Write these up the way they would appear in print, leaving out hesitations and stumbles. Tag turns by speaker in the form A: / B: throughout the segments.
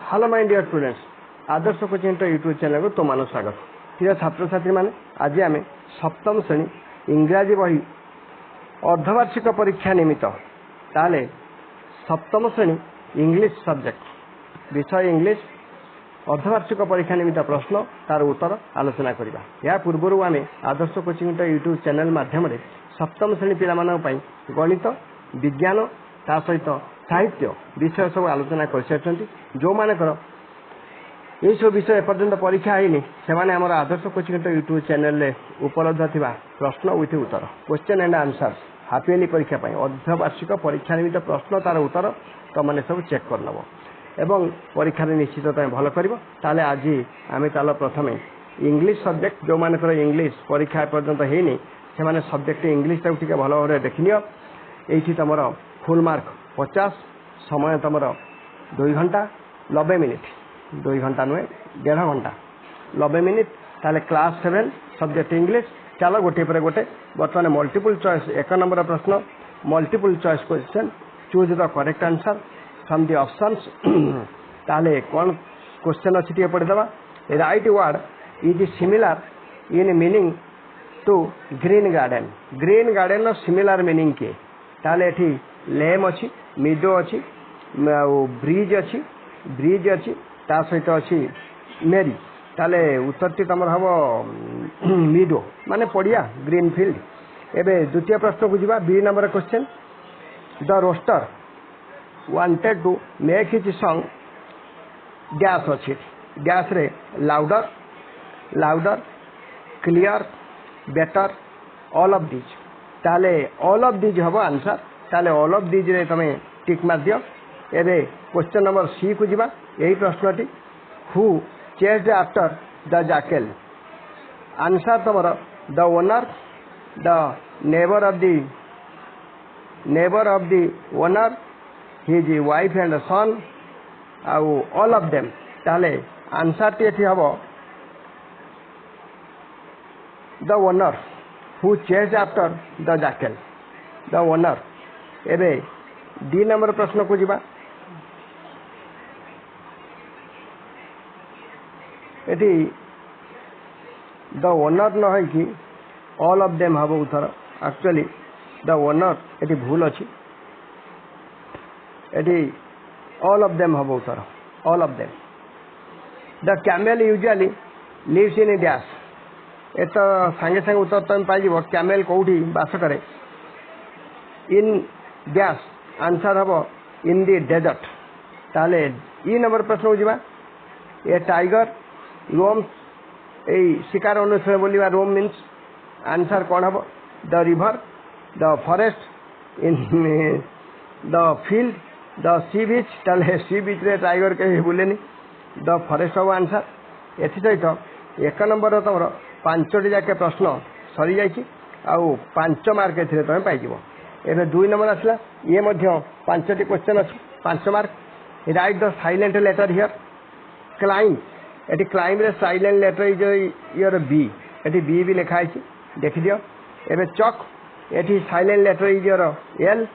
A: Hello my dear students, Adarsh coaching YouTube channel को तुम मान स्वागत। प्रिय छात्र छात्री मैंने आज आम सप्तम श्रेणी इंग्राजी बही अर्धवार्षिक परीक्षा निमित्त ताले सप्तम श्रेणी इंग्लिश सब्जेक्ट विषय इंग्लिश अर्धवार्षिक परीक्षा निमित्त प्रश्न तार उत्तर आलोचना करवा। या पूर्व आम आदर्श कोचिंग यूट्यूब चैनल माध्यम सप्तम श्रेणी पाई गणित विज्ञान ता सहित साहित्य विषय सब आलोचना कर जो मानकर यही सब विषय एपर्यंत परीक्षा होनी से आम आदर्श कोचिंग यूट्यूब चैनल उपलब्ध थिबा प्रश्न with Uttar question and answer half yearly परीक्षा अर्धवार्षिक परीक्षा निमित्त प्रश्न तार उत्तर तुम मैंने सब चेक कर नब एवं परीक्षा निश्चित भल कर। आज आम ताल प्रथम इंग्लिश सब्जेक्ट जो मानकर इंग्लिश परीक्षा एपर्यंत होनी से सब्जेक्ट इंग्लिश टे भल भाव देखनी। ये तुम फुल मार्क 50 समय तुम 2 घंटा 90 मिनिट 2 घंटा नुहे 1.5 घंटा 90 मिनिट। ताले क्लास 7 सब्जेक्ट इंग्लिश। चलो गोटे पर गोटे बर्तमान मल्टीपल चॉइस 1 नंबर प्रश्न multiple choice question choose the correct answer from the options. ताले कौन क्वेश्चन अच्छी पढ़ीदवा। Right word is similar in meaning to green garden. Green garden similar meaning किए ताले एठी लेम अच्छी मिडो अच्छी ब्रिज अच्छी ता सहित अच्छी मेरी ताले उत्तरटी तुम हम मिडो माने पड़िया ग्रीन फील्ड। एवं द्वितीय प्रश्न को जीवा B number question the rooster wanted to make his song गैस अच्छी गैस रे louder clearer better all of these ताले ऑल ऑफ दीज हम आंसर। ताले ऑल ऑफ दीज रे तमें टिक मार दियो। एबे क्वेश्चन नंबर सी को जीवा यही प्रश्नटी who chased after the jackal answer तुमर the owner the neighbour of the owner his wife and son आउ ऑल ऑफ देम। ताले आंसर टी हम the owner who chased after the jackal the owner. एबे डी नंबर प्रश्न को जीवा eighty the owner न है कि ऑल ऑफ देम हम उत्तर एक्चुअली द ओनर एटी भूल अच्छी एटी ऑल ऑफ देम हम उत्तर all of them. The camel usually lives in dash A तो सांगे सांगे उत्तर तुम पाइब कैमेल कौटी बास करे इन डैश आंसर हम इन दी डेजर्ट। ताले ई नंबर प्रश्न को जीवा ए टाइगर रोम्स ए शिकार अनुसार बोलिबा रोम मीन्स आंसर कौन हम the river the forest in the field the sea beach. ताले सी बीच रे टाइगर कहीं बुलेनी द फॉरेस्ट हम आंसर। एथि सहित 1 नंबर तुम 5टी जाके प्रश्न सरी जाइए आउ 5 मार्क ए तुम पाइज। एवं 2 नंबर आसला ये 5टी क्वेश्चन अच्छी 5 mark. Write the silent letter here climb एटी क्लाइम रे silent letter is your B एटी बी भी लिखाई देख दियो। एवं चक एटी silent letter is your L.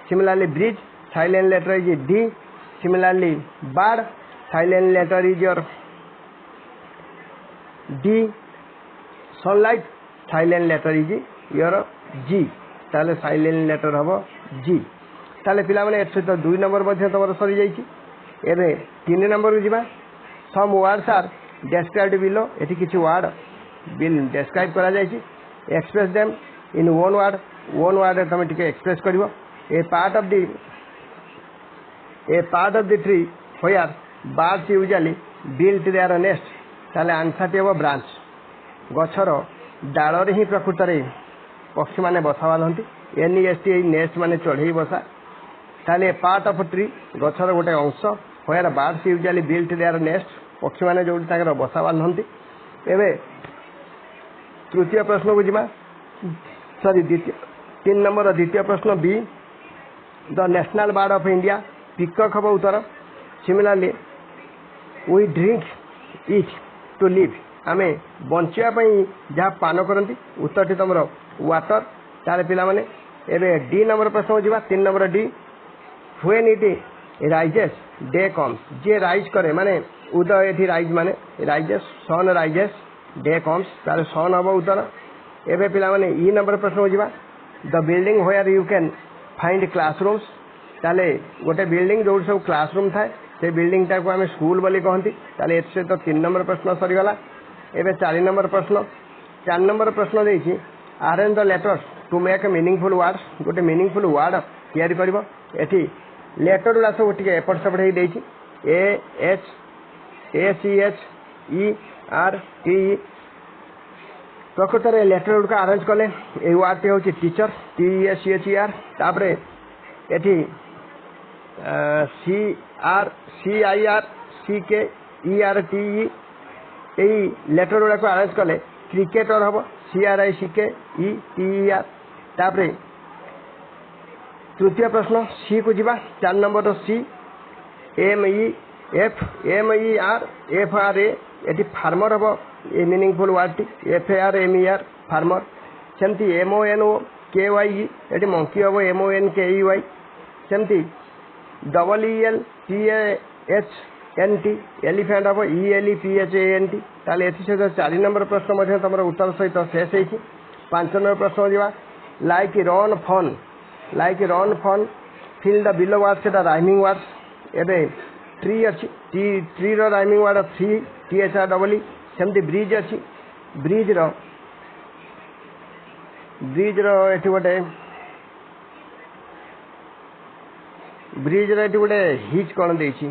A: Similarly bridge silent letter is D. Similarly bard silent letter is your D. Sunlight silent letter is your G. ताले silent letter हम जी। ताले पिला माने सहित 2 नंबर तुम सरी जाइए। 3 नंबर को जीवा some words are described below एटी किछि वर्ड बिल डेस्क्राइब करा जाइए। Express them in one word तुम टिके एक्सप्रेस करिवो। A part of the tree where birds usually built their nest. ताले आंसर टी हम ब्रांच गछर डाल रे ही प्रकृत रे पक्षी माने बसा बांधती NEST नेस्ट माने चढ़ई बसा। ताले पार्ट ऑफ ट्री गछर गोटे अंश where birds usually built their nest पक्षी माने जो बसा बांधती। एवं तृतीय प्रश्न को जीवा सॉरी 3 नंबर द्वितीय प्रश्न B the national bird of India peacock हम उत्तर। Similarly we drink it to live आमे बंचापी जहाँ पान करती उत्तर टी तुम वाटर। ताले पिला माने एबे डी नंबर प्रश्न हो 3 number D when it rises day comes जे राइज करे माने उदय एठी राइज माने rises sun rises day comes तार सन हम उत्तर एबे पिला माने ई नंबर प्रश्न हो जिबा the building where you can find classrooms ताले गोटे बिल्डिंग जो सब क्लासरूम थाए से बिल्डिंग टाको आम स्कूल बोली कहती ताले एसे तो 3 नंबर प्रश्न सरीगला एबे 4 नंबर प्रश्न 4 नंबर प्रश्न देछि arrange the letters to make a meaningful words गोटे मीनिंगफुल वर्ड तैयारी करबो एठी लेटर गुड़ा सब टिके एपट सेपट हे देछि A H A C H E R T प्रकृत लेटर गुड़ा अरेंज कले ए वर्ड टी होछि टीचर टी S C H E R तापरे एठी C R C I R C K E R T E letter गुड़ा को अरेंज कले क्रिकेटर हम सी आर आई सी K E T E R तापरे तृतीय प्रश्न सी को जीवा 4 number C M E R F R A farmer हम ए मीनिंगफुल वर्ड टी F A R M E R farmer सेमती M O N O K Y ये monkey हम M O N K E Y सेमती double E L T H N T elephant हम E L E P H A N T ताले एथि सहित 4 number प्रश्न तुम उत्तर सहित शेष हो 5 नंबर प्रश्न जीवा like run fun fill the below words सेटा राइमिंग वर्ड्स एबे ट्री अच्छी ट्री रो rhyming word three T H R double E सेमती ब्रिज अच्छी ब्रिज रो एठी गोटे ब्रिज रो एठी गोटे हिच कौन देछि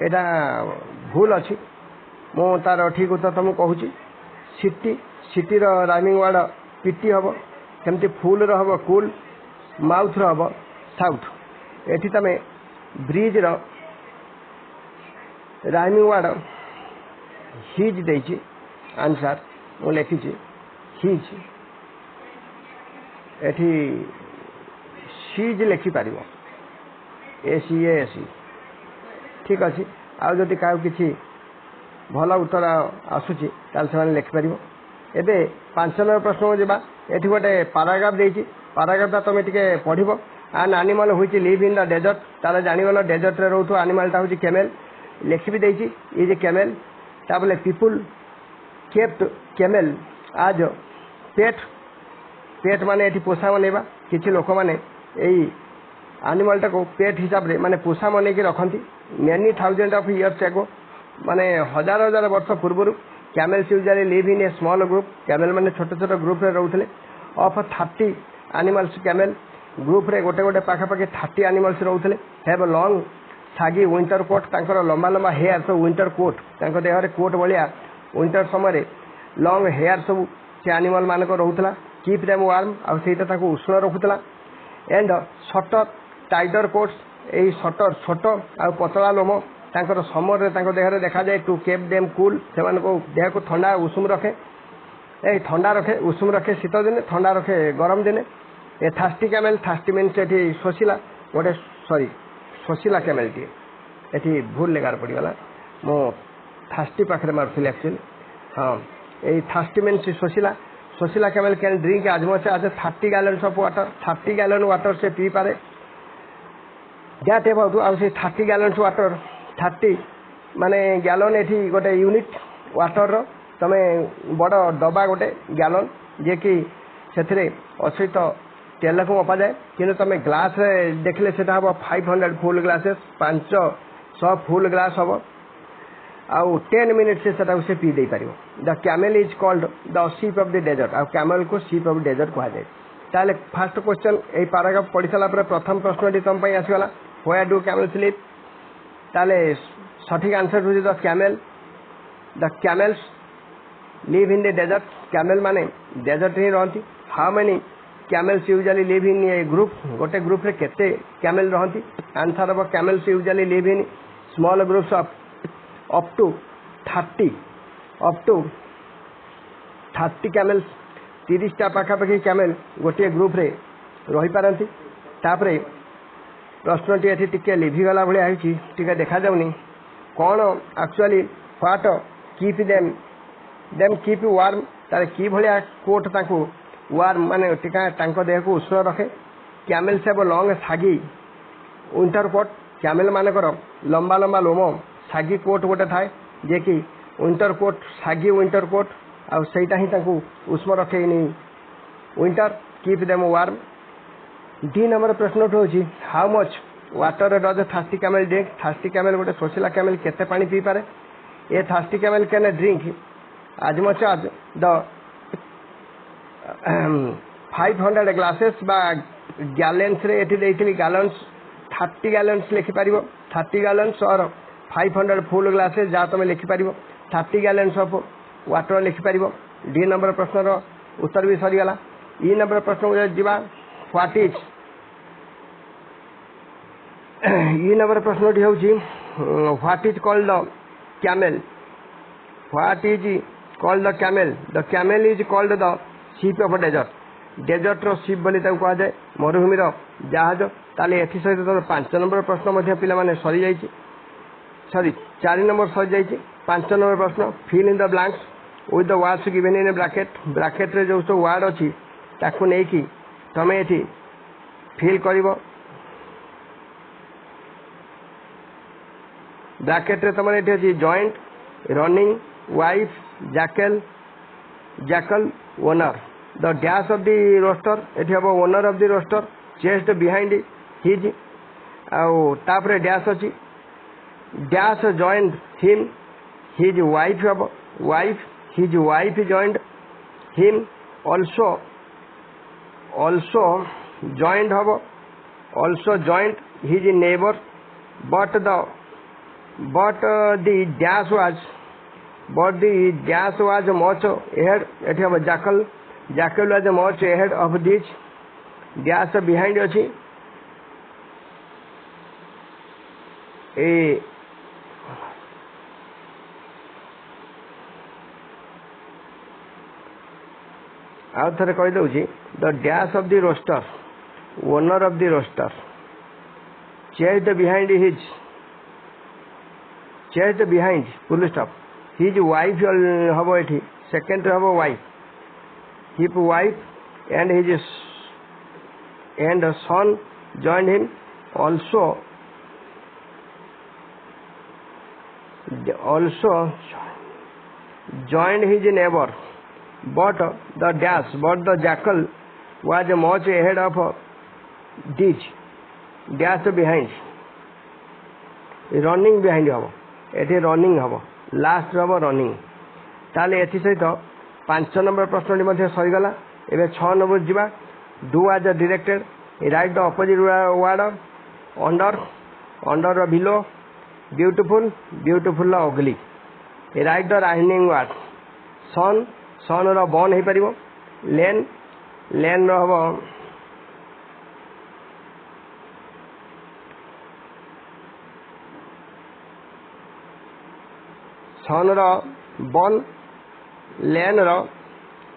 A: एटा भूल अच्छी मु तार ठीक उत्तर तुमको कहूँ सिटी रो राइमिंग वर्ड पिटी हम सेमती फुल रो हम कूल माउथ रो हम साउथ एठी तमे ब्रिज रो राइमिंग वर्ड हिज देछि आंसर मु लिखी हिज एठी सीज लिखि पारिबो एसी एसी ठीक अच्छे आउ जदि क्या किसी भल उत्तर आसूची ताल से लिखिपर एबे 5 नंबर प्रश्न जावा ये गोटे पाराग्राफ देछि पाराग्राफटा तुम टे पढ़ एन एनिमल हुई लिव इन द डेजर्ट तार जानीगल डेजर्ट रे रोथु एनिमलटा हूँ केमेल लिखि भी देछि इज केमेल ताबले people kept camel as pet माने एठी पोषा मनैबा किछि लोक माने एई एनिमलटा को पेट हिसाब रे माने पोषा मन की रखती many thousand of years ago माने हजार हजार वर्ष पूर्व camels usually live in a small group camel माने छोटे छोटे ग्रुप रे रहउथले ऑफ 30 एनिमल्स कैमेल ग्रुप रे गोटे गोटे पाखापाखि 30 एनिमल्स रहउथले have long shaggy winter coat तांकर लंबा लंबा हेयर सब विंटर कोट तांको देह रे कोट भलिया विंटर समय लॉन्ग हेयर सब से एनिमल मानक रहउथला कीप देम वार्म आ सेटा ताको उष्ण रखुथला एंड शॉर्ट टाइगर कोट्स यही शटर छोट आ पतला लोम तांकर समर देह देखा जाए टू केप देम कूल से देह को ठंडा उषुम रखे ए ठंडा रखे उषुम रखे शीत दिने ठंडा रखे गरम दिने ए थास्टी कैमेल थास्टी मीन्स ये शोषिला गोटे सॉरी शोषिला कैमेल टी ये भूल लेगार पड़गला मो थास्टी पाखे मारुली एक्चुअली हाँ यही थास्टी मीन्स शोषिला कैमेल कैन ड्रिंक आज मच आज 30 gallons of water 30 gallon water से पी पारे दैट एबाउट आउ से 30 गैलन्स वाटर 30 माने गैलन एठी गोटे यूनिट वाटर रो तमे बड़ डबा गोटे गैलन जे कि सेथिरे असित तेल को मपा जाए कि तुम ग्लास रे देखले सेटा हम 500 फुल ग्लासेस 500 फुल ग्लास हम आउ 10 मिनिट से सेटा से पी दे पारिबो the camel is called the ship of the desert आ कैमेल को शीप ऑफ डेजर्ट कहा जाए ताले फर्स्ट क्वेश्चन ए पैराग्राफ पढ़ी सारा पर प्रथम प्रश्न तुम पे आसीगला वेयर डू कैमेल्स लिव ताले सठिक आंसर हो the camels live in the desert camel माने डेजर्ट ही रहती how many camels usually live in a group गोटे ग्रुप रे केते कैमेल रहती आंसर हम camels usually live in small groups of up to 30 camels 30टा पाखापाखि कैमेल गोटे ग्रुप रे रही पारती तापरे प्रश्नटी एठी टिके लिभिगला भलिया होइछि टिके देखा जाउनी कौन actually what keep them keep warm तारे की भलिया कोट ताकू वार्म माने टिका तांको देह को उष्ण रखे कैमेल से long shaggy winter coat camel ମାନଙ୍କର ଲମ୍ବା ଲମ୍ବା ଲୋମ ଶାଗି କୋଟ୍ ଗୋଟେ ଥାଏ ଯିଏକି winter coat shaggy winter coat ଆଉ ସେଇଟା ହିଁ ତାଙ୍କୁ ଉଷ୍ମ ରଖେଇନି winter keep them warm. D number ପ୍ରଶ୍ନଟି ହେଉଛି how much water does thirsty camel drink. Thirsty camel ଗୋଟେ ଶୋଷିଲା କ୍ୟାମେଲ କେତେ ପାଣି ପିଇପାରେ। A thirsty camel can drink as much as the 500 glasses বা ଗ୍ୟାଲେନ୍ସରେ ଏଠି ଦେଇଥିଲି ଗ୍ୟାଲନ୍ସ 30 ଗ୍ୟାଲନ୍ସ ଲେଖିପାରିବ 30 ଗ୍ୟାଲନ୍ସ ଅର୍ 500 ଫୁଲ୍ ଗ୍ଲାसेस ଯାହା ତୁମେ ଲେଖିପାରିବ 30 ଗ୍ୟାଲନ୍ସ ଅଫ୍ ୱାଟର ଲେଖିପାରିବ। ଡି ନମ୍ବର ପ୍ରଶ୍ନର ଉତ୍ତର ବି ସରିଗଲା। ଇ ନମ୍ବର ପ୍ରଶ୍ନକୁ ଯିବା ହ୍ୱାଟ୍ ଇଜ୍ ଇ ନମ୍ବର ପ୍ରଶ୍ନଟି ହେଉଛି what is called the camel. What is called the camel. The camel is called the ship of desert. ଡେଜର୍ଟର ସିପ୍ ବୋଲି ତାକୁ କୁହାଯାଏ ମରୁଭୂମିର ଜାହାଜ। ତାହେଲେ ଏଥି ସହିତ ତମର 5 ନମ୍ବର ପ୍ରଶ୍ନ ମଧ୍ୟ ପିଲାମାନେ ସରିଯାଇଛି 4 ନମ୍ବର ସରିଯାଇଛି। 5 ନମ୍ବର ପ୍ରଶ୍ନ fill in the blanks with the words given in bracket. ବ୍ରାକେଟ୍ରେ ଯେଉଁ ସବୁ ୱାର୍ଡ଼ ଅଛି ତାକୁ ନେଇକି ତମେ ଏଠି ଫିଲ୍ କରିବ। ବ୍ରାକେଟ୍ରେ ତମର ଏଠି ଅଛି joined running wife jackal owner. The dash of the rooster ଏଠି ହେବ owner of the rooster. Chased behind his ଆଉ ତାପରେ ଡ୍ୟାସ୍ ଅଛି dash joined him his wife ହେବ wife his wife joined him also joined ହେବ also joined his neighbour but the dash was much ahead ଏଠି ହେବ jackal was much ahead of this dash behind ଅଛି ଏ ଆଉ ଥରେ କହିଦେଉଛି the dash of the rooster owner of the rooster chased behind full stop his wife ହେବ ଏଠି ସେକେଣ୍ଡରେ ହେବ wife his wife and son joined him also joined his neighbor but the jackal was much ahead of this dash behind running behind ହେବ ଏଠି running ହେବ last ହେବ running. ତାହେଲେ ଏଥି ସହିତ 5 ନମ୍ବର ପ୍ରଶ୍ନଟି ମଧ୍ୟ ସରିଗଲା। ଏବେ 6 ନମ୍ବର ଯିବା do as directed write the opposite word under below beautiful ugly write the rhyming word ସନ୍ର ବର୍ନ ହେଇପାରିବ ଲେନ୍ର ହେବ ସନ୍ର ବନ୍ ଲେନ୍ର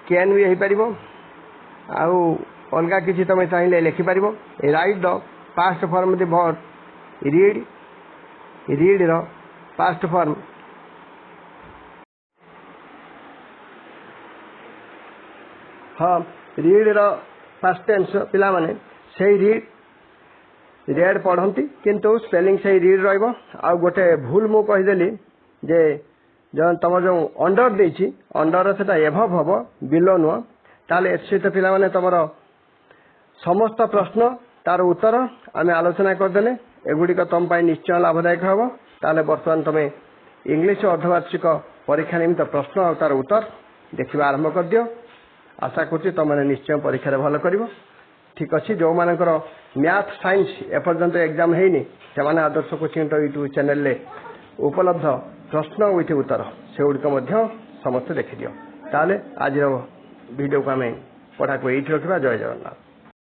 A: କ୍ୟାନ୍ ବି ହେଇପାରିବ ଆଉ ଅଲଗା କିଛି ତୁମେ ଚାହିଁଲେ ଲେଖିପାରିବ। Write the past form the verb ରିଡ୍ର ପାଷ୍ଟ ଫର୍ମ ହଁ ରିଡ୍ର ପାଷ୍ଟ ଟେନ୍ସ ପିଲାମାନେ ସେଇ ରେଡ୍ ପଢ଼ନ୍ତି କିନ୍ତୁ ସ୍ପେଲିଂ ସେଇ ରିଡ୍ ରହିବ। ଆଉ ଗୋଟେ ଭୁଲ ମୁଁ କହିଦେଲି ଯେ ତମର ଯେଉଁ ଅଣ୍ଡର ଦେଇଛି ଅଣ୍ଡର ସେଟା ଏଭବ୍ ହେବ ବିଲୋ ନୁହଁ। ତାହେଲେ ଏଥିସହିତ ପିଲାମାନେ ତମର ସମସ୍ତ ପ୍ରଶ୍ନ ତାର ଉତ୍ତର ଆମେ ଆଲୋଚନା କରିଦେଲେ ଏଗୁଡ଼ିକ ତମ ପାଇଁ ନିଶ୍ଚୟ ଲାଭଦାୟକ ହେବ। ତାହେଲେ ବର୍ତ୍ତମାନ ତମେ ଇଂଲିଶ ଅର୍ଦ୍ଧବାର୍ଷିକ ପରୀକ୍ଷା ନିମିତ୍ତ ପ୍ରଶ୍ନ ଆଉ ତାର ଉତ୍ତର ଦେଖିବା ଆରମ୍ଭ କରିଦିଅ। ଆଶା କରୁଛି ତମମାନେ ନିଶ୍ଚୟ ପରୀକ୍ଷାରେ ଭଲ କରିବ। ଠିକ୍ ଅଛି, ଯେଉଁମାନଙ୍କର ମ୍ୟାଥ୍ ସାଇନ୍ସ ଏପର୍ଯ୍ୟନ୍ତ ଏକ୍ଜାମ୍ ହେଇନି ସେମାନେ ଆଦର୍ଶ କୋଚିଂ ୟୁଟ୍ୟୁବ୍ ଚ୍ୟାନେଲରେ ଉପଲବ୍ଧ ପ୍ରଶ୍ନ ୱିଥ୍ ଉତ୍ତର ସେଗୁଡ଼ିକ ମଧ୍ୟ ସମସ୍ତେ ଦେଖିଦିଅ। ତାହେଲେ ଆଜିର ଭିଡ଼ିଓକୁ ଆମେ ପଢ଼ାକୁ ଏଇଠି ରଖିବା। ଜୟ ଜଗନ୍ନାଥ।